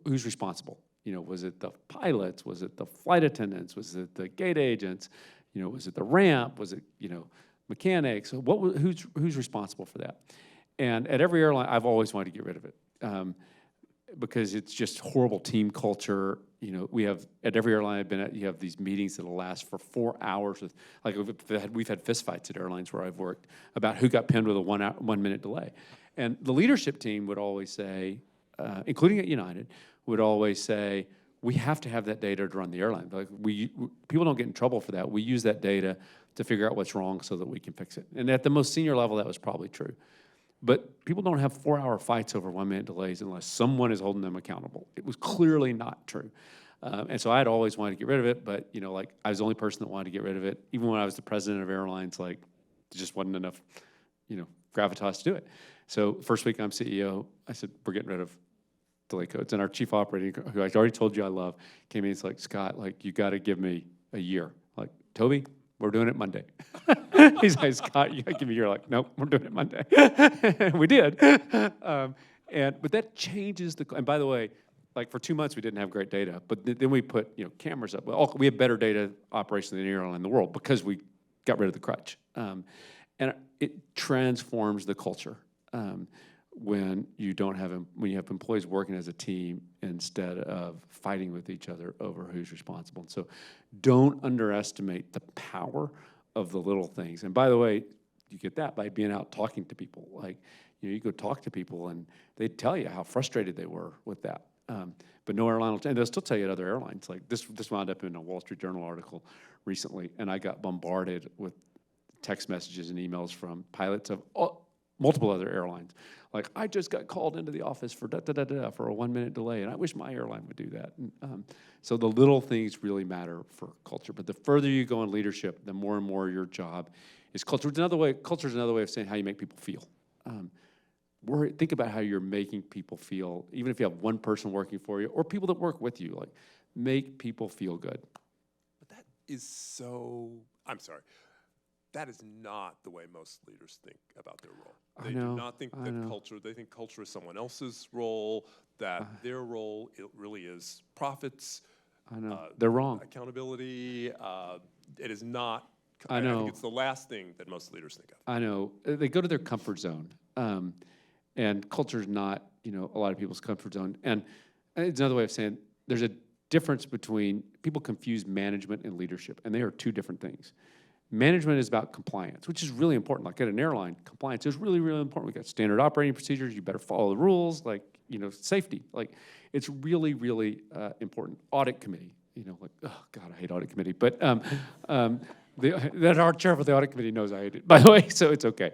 responsible? Was it the pilots? Was it the flight attendants? Was it the gate agents? Was it the ramp? Was it, mechanics? Who's responsible for that? And at every airline, I've always wanted to get rid of it. because it's just horrible team culture. You know, we have, at every airline I've been at, you have these meetings that'll last for 4 hours with, like, we've had fistfights at airlines where I've worked about who got pinned with a 1 minute delay. And the leadership team would always say, including at United, would always say, we have to have that data to run the airline. Like, people don't get in trouble for that. We use that data to figure out what's wrong so that we can fix it. And at the most senior level, that was probably true. But people don't have 4-hour fights over 1 minute delays unless someone is holding them accountable. It was clearly not true. And so I'd always wanted to get rid of it, but, you know, like, I was the only person that wanted to get rid of it. Even when I was the president of airlines, like, there just wasn't enough, you know, gravitas to do it. So first week I'm CEO, I said, we're getting rid of delay codes. And our chief operating, who I already told you I love, came in, he's like, Scott, like, you got to give me a year. Like, Toby, we're doing it Monday. He's like, Scott, you got to give me a year. Like, nope, we're doing it Monday. And we did. But that changes the, and by the way, like, for 2 months we didn't have great data, but then we put, you know, cameras up. Well, we have better data operation than any airline in the world because we got rid of the crutch. And it transforms the culture. When you don't have, when you have employees working as a team instead of fighting with each other over who's responsible. And so don't underestimate the power of the little things. And by the way, you get that by being out talking to people. Like, you know, you go talk to people and they tell you how frustrated they were with that. But no airline will, and they'll still tell you at other airlines. Like, this wound up in a Wall Street Journal article recently, and I got bombarded with text messages and emails from pilots of multiple other airlines. Like, I just got called into the office for for a 1 minute delay, and I wish my airline would do that. And, so the little things really matter for culture. But the further you go in leadership, the more and more your job is culture. Culture is another way of saying how you make people feel. Think about how you're making people feel, even if you have one person working for you or people that work with you. Like, make people feel good. But that is so, I'm sorry. That is not the way most leaders think about their role. They do not think that culture, they think culture is someone else's role, that their role, it really is profits. I know. They're wrong. Accountability. It is not, I know. I think it's the last thing that most leaders think of. I know. They go to their comfort zone. And culture is not, you know, a lot of people's comfort zone. And it's another way of saying there's a difference between, people confuse management and leadership, and they are two different things. Management is about compliance, which is really important. Like, at an airline, compliance is really, really important. We got standard operating procedures. You better follow the rules, like, you know, safety. Like, it's really, really important. Audit committee, you know, like, oh, God, I hate audit committee. But that our chair for the audit committee knows I hate it, by the way, so it's okay.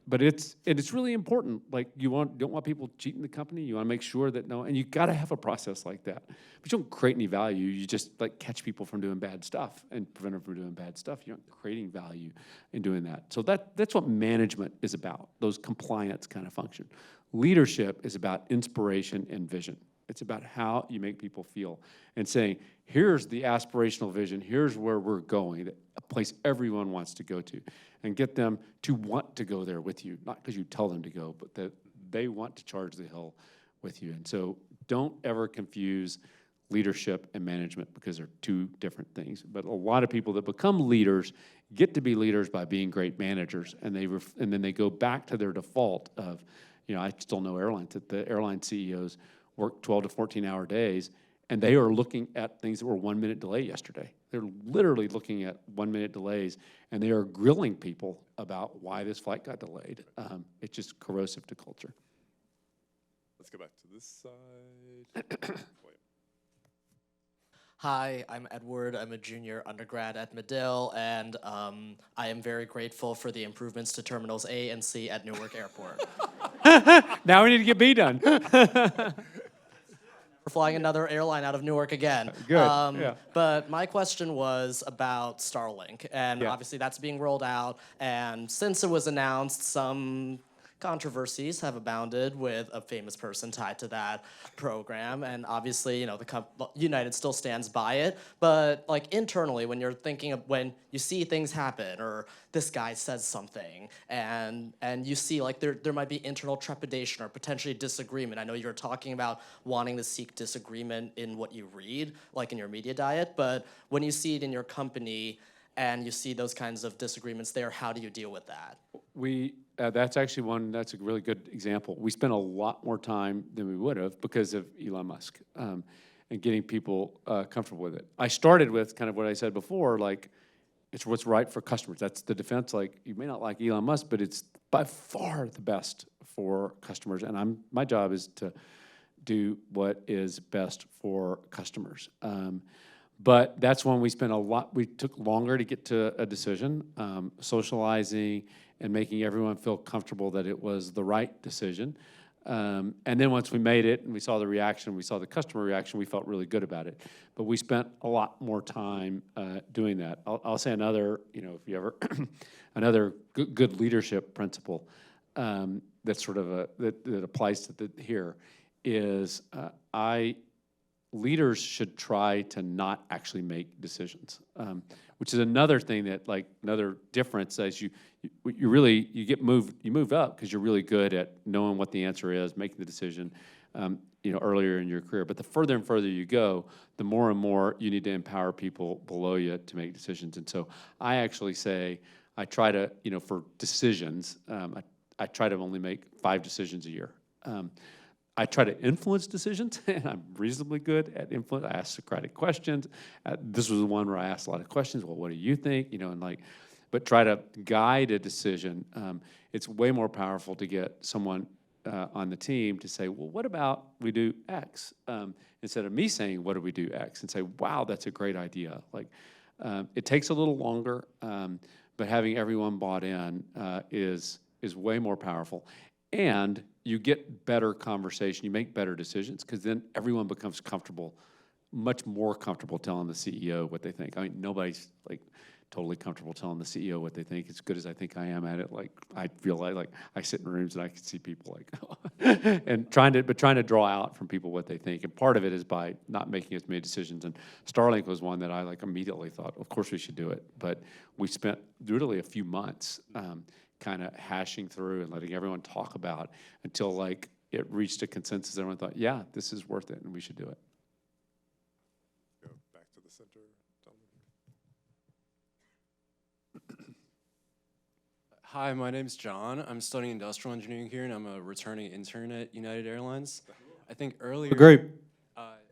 But it's really important. Like, you don't want people cheating the company. You want to make sure that and you got to have a process like that. But you don't create any value. You just, like, catch people from doing bad stuff and prevent them from doing bad stuff. You're not creating value in doing that. So that's what management is about, those compliance kind of function. Leadership is about inspiration and vision. It's about how you make people feel and saying, here's the aspirational vision, here's where we're going, a place everyone wants to go to, and get them to want to go there with you, not because you tell them to go, but that they want to charge the hill with you. And so don't ever confuse leadership and management, because they're two different things. But a lot of people that become leaders get to be leaders by being great managers, and then they go back to their default of, you know, I still know airlines that the airline CEOs work 12 to 14-hour days, and they are looking at things that were 1 minute delay yesterday. They're literally looking at 1 minute delays, and they are grilling people about why this flight got delayed. It's just corrosive to culture. Let's go back to this side. Hi, I'm Edward. I'm a junior undergrad at Medill, and I am very grateful for the improvements to Terminals A and C at Newark Airport. Now we need to get B done. We're flying another airline out of Newark again. Good, yeah. But my question was about Starlink, and Yeah. obviously that's being rolled out, and since it was announced, some controversies have abounded with a famous person tied to that program, and obviously, you know, United still stands by it, but like internally, when you're thinking of, when you see things happen, or this guy says something, and you see like there might be internal trepidation or potentially disagreement. I know you're talking about wanting to seek disagreement in what you read, like in your media diet, but when you see it in your company and you see those kinds of disagreements there, how do you deal with that? That's actually that's a really good example. We spent a lot more time than we would have because of Elon Musk and getting people comfortable with it. I started with kind of what I said before, like, it's what's right for customers. That's the defense. Like, you may not like Elon Musk, but it's by far the best for customers. And my job is to do what is best for customers. But that's when we spent we took longer to get to a decision, socializing and making everyone feel comfortable that it was the right decision. And then once we made it and we saw the reaction, we saw the customer reaction, we felt really good about it. But we spent a lot more time doing that. I'll say another, if you ever, another good leadership principle that's sort of that applies to here is leaders should try to not actually make decisions, which is another thing that, like, another difference as you move up because you're really good at knowing what the answer is, making the decision, earlier in your career. But the further and further you go, the more and more you need to empower people below you to make decisions. And so I actually say, I try to, for decisions, I try to only make 5 decisions a year. I try to influence decisions, and I'm reasonably good at influence. I ask Socratic questions. This was the one where I asked a lot of questions. Well, what do you think? But try to guide a decision. It's way more powerful to get someone on the team to say, well, what about we do X? Instead of me saying, what do we do X? And say, wow, that's a great idea. It takes a little longer, but having everyone bought in is way more powerful. And you get better conversation, you make better decisions, because then everyone becomes comfortable, much more comfortable telling the CEO what they think. I mean, nobody's totally comfortable telling the CEO what they think. As good as I think I am at it, I feel like I sit in rooms and I can see people and trying to draw out from people what they think. And part of it is by not making as many decisions. And Starlink was one that I immediately thought, of course we should do it. But we spent literally a few months kind of hashing through and letting everyone talk about until it reached a consensus. Everyone thought, yeah, this is worth it and we should do it. Go back to the center. Hi, my name's John. I'm studying industrial engineering here, and I'm a returning intern at United Airlines. I think earlier... Great.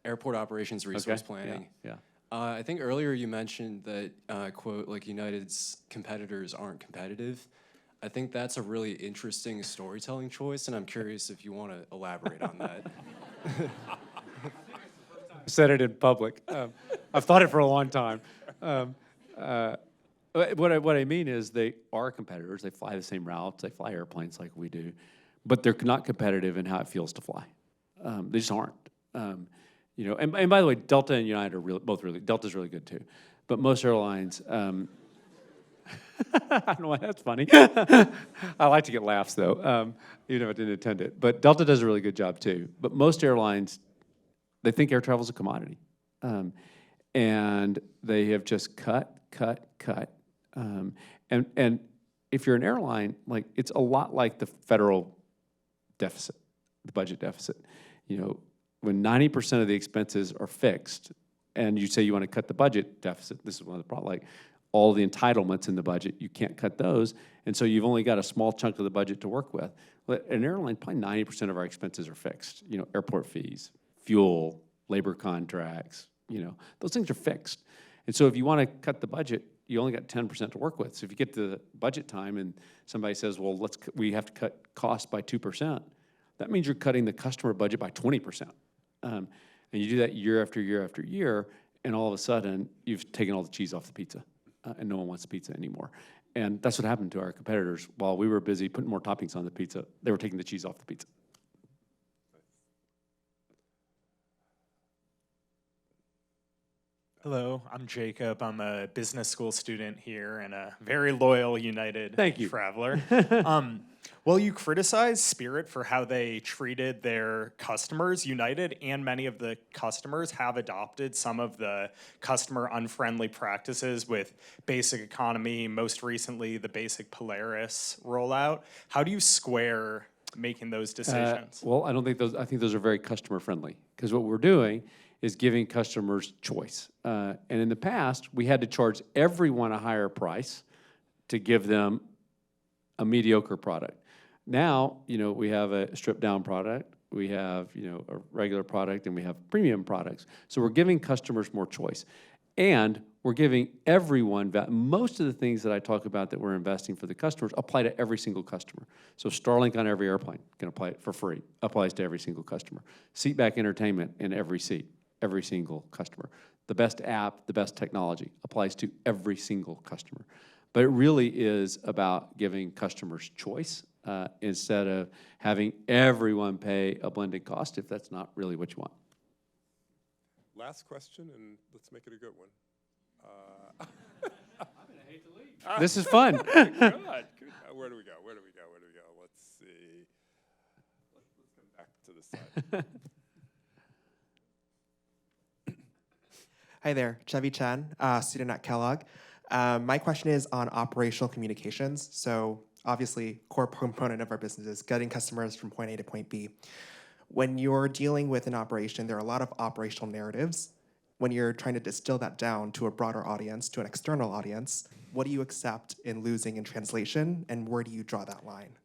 Airport operations resource planning. Yeah. I think earlier you mentioned that, quote, United's competitors aren't competitive. I think that's a really interesting storytelling choice, and I'm curious if you want to elaborate on that. I said it in public. I've thought it for a long time. What I mean is they are competitors. They fly the same routes. They fly airplanes like we do, but they're not competitive in how it feels to fly. They just aren't. And by the way, Delta and United are both really. Delta's really good too, but most airlines. I don't know why that's funny. I like to get laughs though, even if I didn't intend it. But Delta does a really good job too. But most airlines, they think air travel is a commodity, and they have just cut. And if you're an airline, it's a lot like the federal deficit, the budget deficit. When 90% of the expenses are fixed, and you say you want to cut the budget deficit, this is one of the problems. All the entitlements in the budget, you can't cut those, and so you've only got a small chunk of the budget to work with. An airline, probably 90% of our expenses are fixed. Airport fees, fuel, labor contracts. Those things are fixed. And so if you want to cut the budget, you only got 10% to work with. So if you get to the budget time and somebody says, well, we have to cut costs by 2%, that means you're cutting the customer budget by 20%. And you do that year after year after year, and all of a sudden, you've taken all the cheese off the pizza, and no one wants the pizza anymore. And that's what happened to our competitors. While we were busy putting more toppings on the pizza, they were taking the cheese off the pizza. Hello, I'm Jacob. I'm a business school student here and a very loyal United traveler. While you criticize Spirit for how they treated their customers, United and many of the customers have adopted some of the customer unfriendly practices with Basic Economy, most recently the Basic Polaris rollout. How do you square making those decisions? Well, I think those are very customer friendly, because what we're doing is giving customers choice. And in the past, we had to charge everyone a higher price to give them a mediocre product. Now, we have a stripped down product, we have, a regular product, and we have premium products. So we're giving customers more choice. And we're giving everyone, most of the things that I talk about that we're investing for the customers apply to every single customer. So Starlink on every airplane can apply it for free, applies to every single customer. Seatback entertainment in every seat, every single customer. The best app, the best technology applies to every single customer. But it really is about giving customers choice instead of having everyone pay a blended cost if that's not really what you want. Last question, and let's make it a good one. I'm gonna hate to leave. This is fun. Good. Where do we go? Where do we go? Let's see. Let's come back to this side. Hi there, Chevy Chen, student at Kellogg. My question is on operational communications. So obviously, core component of our business is getting customers from point A to point B. When you're dealing with an operation, there are a lot of operational narratives. When you're trying to distill that down to a broader audience, to an external audience, what do you accept in losing in translation, and where do you draw that line?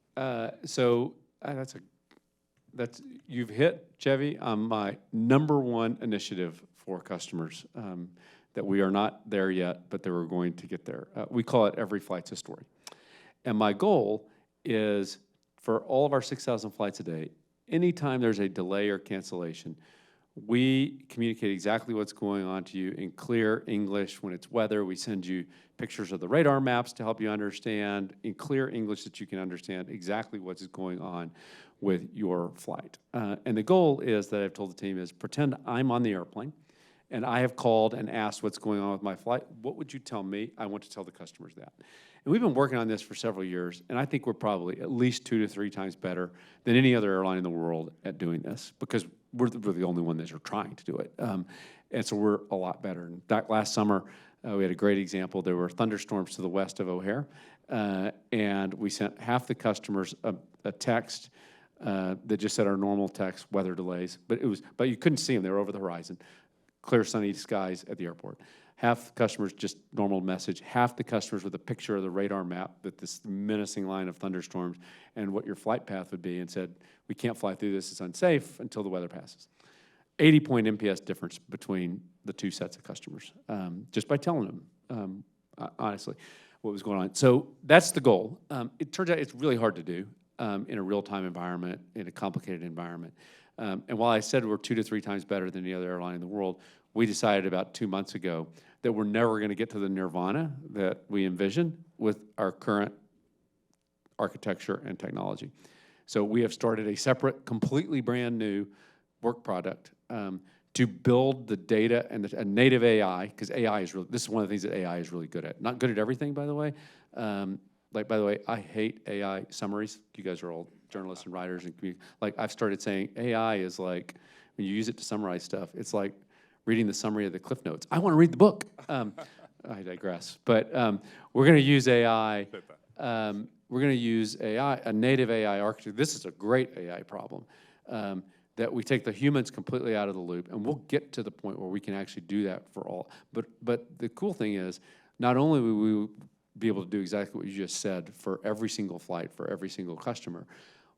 You've hit, Chevy, on my #1 initiative for customers, that we are not there yet, but that we're going to get there. We call it Every Flight's a Story. And my goal is for all of our 6,000 flights a day, anytime there's a delay or cancellation, we communicate exactly what's going on to you in clear English. When it's weather, we send you pictures of the radar maps to help you understand in clear English that you can understand exactly what's going on with your flight. And the goal is that I've told the team is pretend I'm on the airplane and I have called and asked what's going on with my flight. What would you tell me? I want to tell the customers that. And we've been working on this for several years, and I think we're probably at least 2 to 3 times better than any other airline in the world at doing this, because we're the only one that are trying to do it. And so we're a lot better. In fact, last summer, we had a great example. There were thunderstorms to the west of O'Hare, and we sent half the customers a text that just said our normal text, weather delays, but you couldn't see them. They were over the horizon. Clear sunny skies at the airport. Half the customers just normal message, half the customers with a picture of the radar map with this menacing line of thunderstorms and what your flight path would be, and said, we can't fly through this, it's unsafe until the weather passes. 80-point NPS difference between the 2 sets of customers, just by telling them, honestly, what was going on. So that's the goal. It turns out it's really hard to do in a real-time environment, in a complicated environment. And while I said we're 2 to 3 times better than any other airline in the world, we decided about 2 months ago that we're never going to get to the nirvana that we envision with our current architecture and technology. So we have started a separate, completely brand new work product to build the data and a native AI, because AI is really, this is one of the things that AI is really good at. Not good at everything, by the way. By the way, I hate AI summaries. You guys are all journalists and writers, and I've started saying AI is like, when you use it to summarize stuff, it's like reading the summary of the Cliff Notes. I want to read the book. I digress. But we're going to use AI. We're going to use AI, a native AI architecture. This is a great AI problem, that we take the humans completely out of the loop, and we'll get to the point where we can actually do that for all. But the cool thing is, not only will we be able to do exactly what you just said for every single flight, for every single customer,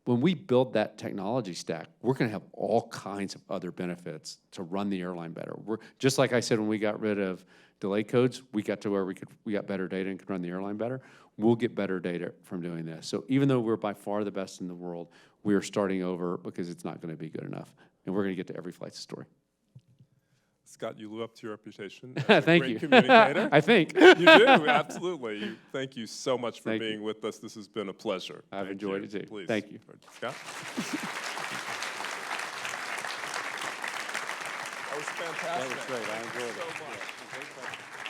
when we build that technology stack, we're going to have all kinds of other benefits to run the airline better. We're just like I said, when we got rid of delay codes, we got to where we got better data and could run the airline better. We'll get better data from doing this. So even though we're by far the best in the world, we are starting over because it's not going to be good enough, and we're going to get to every flight's story. Scott, you live up to your reputation as a Thank great you. communicator. I think. You do, absolutely. Thank you so much for being with us. This has been a pleasure. I've enjoyed it too. Please. Thank you. Scott? That was fantastic. That was great. I enjoyed it. So much.